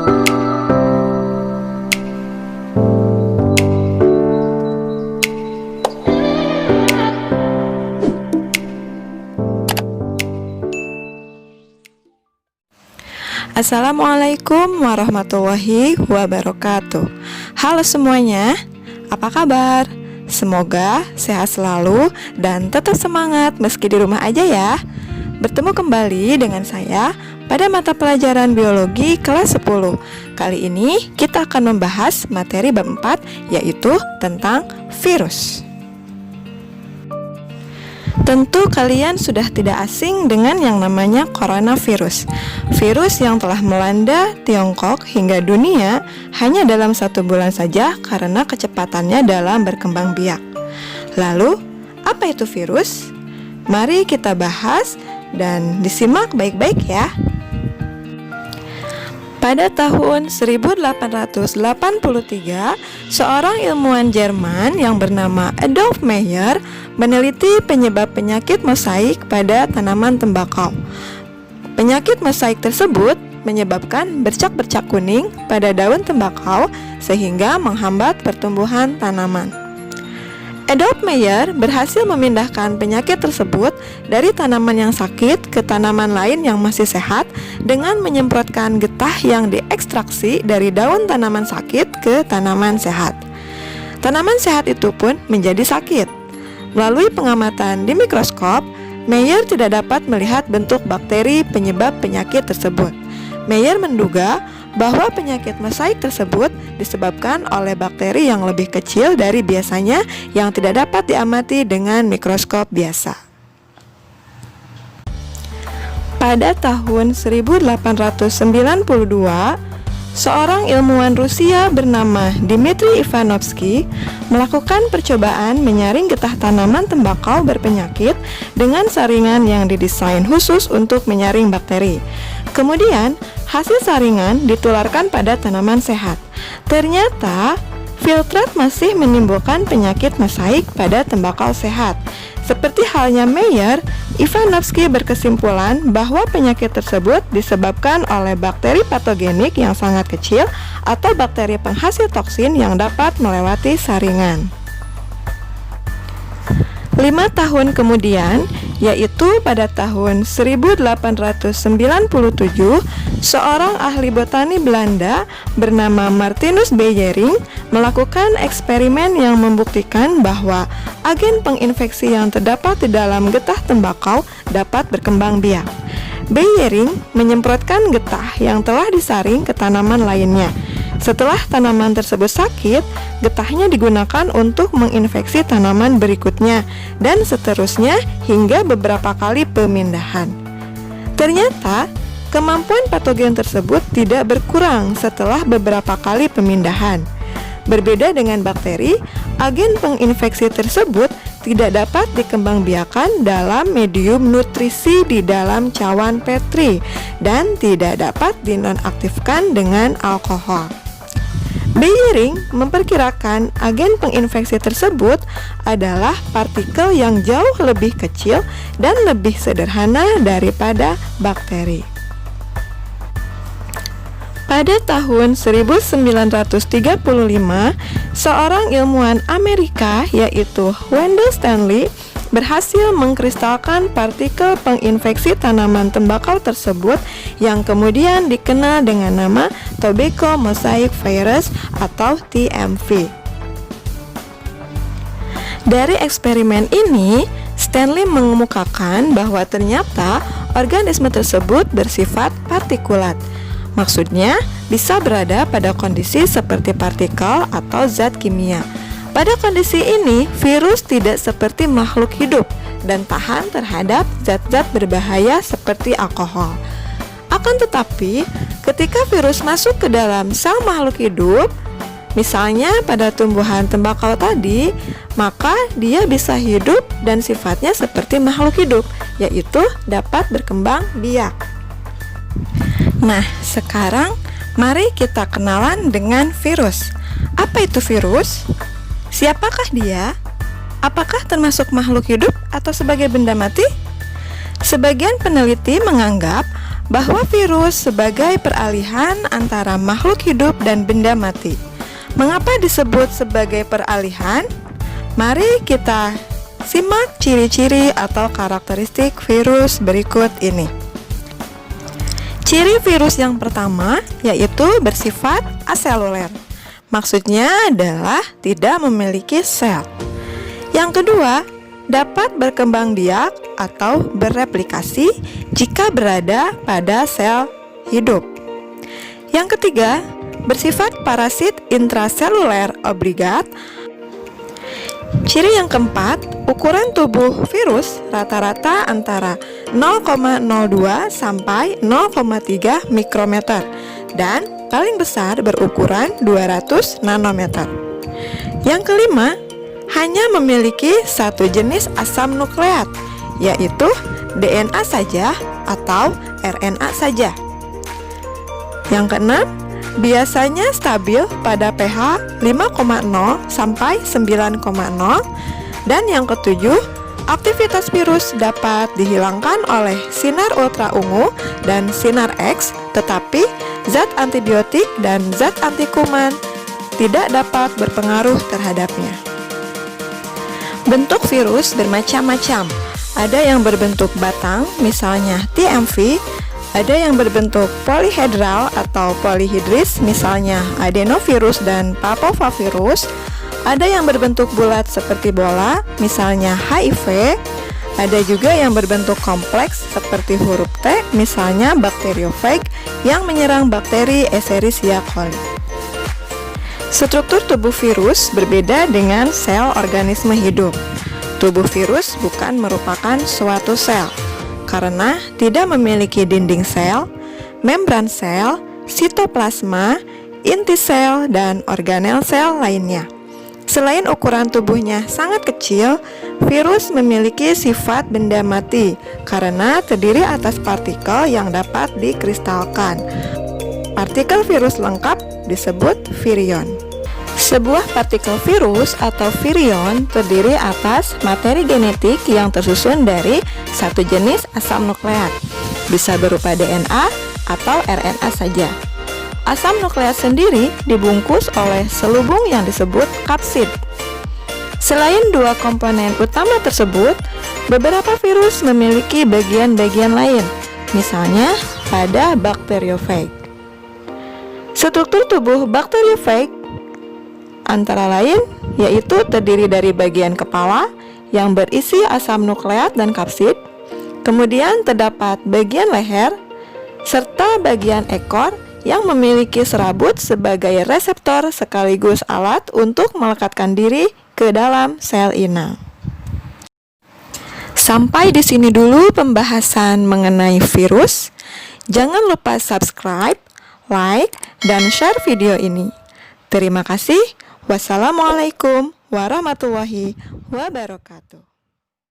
Assalamualaikum warahmatullahi wabarakatuh. Halo semuanya, apa kabar? Semoga sehat selalu dan tetap semangat meski di rumah aja ya. Bertemu kembali dengan saya pada mata pelajaran biologi kelas 10. Kali ini kita akan membahas materi bab 4, yaitu tentang virus. Tentu kalian sudah tidak asing dengan yang namanya coronavirus. Virus yang telah melanda Tiongkok hingga dunia hanya dalam 1 bulan saja karena kecepatannya dalam berkembang biak. Lalu, apa itu virus? Mari kita bahas dan disimak baik-baik ya. Pada tahun 1883, seorang ilmuwan Jerman yang bernama Adolf Meyer meneliti penyebab penyakit mosaik pada tanaman tembakau. Penyakit mosaik tersebut menyebabkan bercak-bercak kuning pada daun tembakau sehingga menghambat pertumbuhan tanaman. Adolf Meyer berhasil memindahkan penyakit tersebut dari tanaman yang sakit ke tanaman lain yang masih sehat dengan menyemprotkan getah yang diekstraksi dari daun tanaman sakit ke tanaman sehat. Tanaman sehat itu pun menjadi sakit. Melalui pengamatan di mikroskop, Meyer tidak dapat melihat bentuk bakteri penyebab penyakit tersebut. Meyer menduga bahwa penyakit mosaik tersebut disebabkan oleh bakteri yang lebih kecil dari biasanya yang tidak dapat diamati dengan mikroskop biasa. Pada tahun 1892, seorang ilmuwan Rusia bernama Dmitri Ivanovsky melakukan percobaan menyaring getah tanaman tembakau berpenyakit dengan saringan yang didesain khusus untuk menyaring bakteri. Kemudian, hasil saringan ditularkan pada tanaman sehat. Ternyata, filtrat masih menimbulkan penyakit mosaik pada tembakau sehat. Seperti halnya Meyer, Ivanovsky berkesimpulan bahwa penyakit tersebut disebabkan oleh bakteri patogenik yang sangat kecil atau bakteri penghasil toksin yang dapat melewati saringan. 5 tahun kemudian, yaitu pada tahun 1897, seorang ahli botani Belanda bernama Martinus Beijering melakukan eksperimen yang membuktikan bahwa agen penginfeksi yang terdapat di dalam getah tembakau dapat berkembang biak. Beijering menyemprotkan getah yang telah disaring ke tanaman lainnya. Setelah tanaman tersebut sakit, getahnya digunakan untuk menginfeksi tanaman berikutnya dan seterusnya hingga beberapa kali pemindahan. Ternyata, kemampuan patogen tersebut tidak berkurang setelah beberapa kali pemindahan. Berbeda dengan bakteri, agen penginfeksi tersebut tidak dapat dikembangbiakan dalam medium nutrisi di dalam cawan Petri dan tidak dapat dinonaktifkan dengan alkohol. Beijering memperkirakan agen penginfeksi tersebut adalah partikel yang jauh lebih kecil dan lebih sederhana daripada bakteri. Pada tahun 1935, seorang ilmuwan Amerika yaitu Wendell Stanley berhasil mengkristalkan partikel penginfeksi tanaman tembakau tersebut yang kemudian dikenal dengan nama Tobacco Mosaic Virus atau TMV. Dari eksperimen ini, Stanley mengemukakan bahwa ternyata organisme tersebut bersifat partikulat. Maksudnya, bisa berada pada kondisi seperti partikel atau zat kimia. Pada kondisi ini, virus tidak seperti makhluk hidup dan tahan terhadap zat-zat berbahaya seperti alkohol. Akan tetapi, ketika virus masuk ke dalam sel makhluk hidup, misalnya pada tumbuhan tembakau tadi, maka dia bisa hidup dan sifatnya seperti makhluk hidup, yaitu dapat berkembang biak. Nah, sekarang mari kita kenalan dengan virus. Apa itu virus? Siapakah dia? Apakah termasuk makhluk hidup atau sebagai benda mati? Sebagian peneliti menganggap bahwa virus sebagai peralihan antara makhluk hidup dan benda mati. Mengapa disebut sebagai peralihan? Mari kita simak ciri-ciri atau karakteristik virus berikut ini. Ciri virus yang pertama yaitu bersifat aseluler. Maksudnya adalah tidak memiliki sel. Yang kedua, dapat berkembang biak atau bereplikasi jika berada pada sel hidup. Yang ketiga, bersifat parasit intraseluler obligat. Ciri yang keempat, ukuran tubuh virus rata-rata antara 0,02 sampai 0,3 mikrometer dan paling besar berukuran 200 nanometer. Yang kelima, hanya memiliki satu jenis asam nukleat, yaitu DNA saja atau RNA saja. Yang keenam, biasanya stabil pada pH 5,0 sampai 9,0. Dan yang ketujuh, aktivitas virus dapat dihilangkan oleh sinar ultra ungu dan sinar X, tetapi zat antibiotik dan zat anti kuman tidak dapat berpengaruh terhadapnya. Bentuk virus bermacam-macam. Ada yang berbentuk batang, misalnya TMV. Ada yang berbentuk polihedral atau polihidris, misalnya adenovirus dan papovavirus. Ada yang berbentuk bulat seperti bola, misalnya HIV. Ada juga yang berbentuk kompleks seperti huruf T, misalnya bakteriofag yang menyerang bakteri Escherichia coli. Struktur tubuh virus berbeda dengan sel organisme hidup. Tubuh virus bukan merupakan suatu sel, karena tidak memiliki dinding sel, membran sel, sitoplasma, inti sel, dan organel sel lainnya. Selain ukuran tubuhnya sangat kecil, virus memiliki sifat benda mati karena terdiri atas partikel yang dapat dikristalkan. Partikel virus lengkap disebut virion. Sebuah partikel virus atau virion terdiri atas materi genetik yang tersusun dari satu jenis asam nukleat, bisa berupa DNA atau RNA saja. Asam nukleat sendiri dibungkus oleh selubung yang disebut kapsid. Selain dua komponen utama tersebut, beberapa virus memiliki bagian-bagian lain, misalnya pada bakteriofag. Struktur tubuh bakteriofag antara lain yaitu terdiri dari bagian kepala yang berisi asam nukleat dan kapsid, kemudian terdapat bagian leher, serta bagian ekor yang memiliki serabut sebagai reseptor sekaligus alat untuk melekatkan diri ke dalam sel inang. Sampai di sini dulu pembahasan mengenai virus. Jangan lupa subscribe, like, dan share video ini. Terima kasih. Wassalamualaikum warahmatullahi wabarakatuh.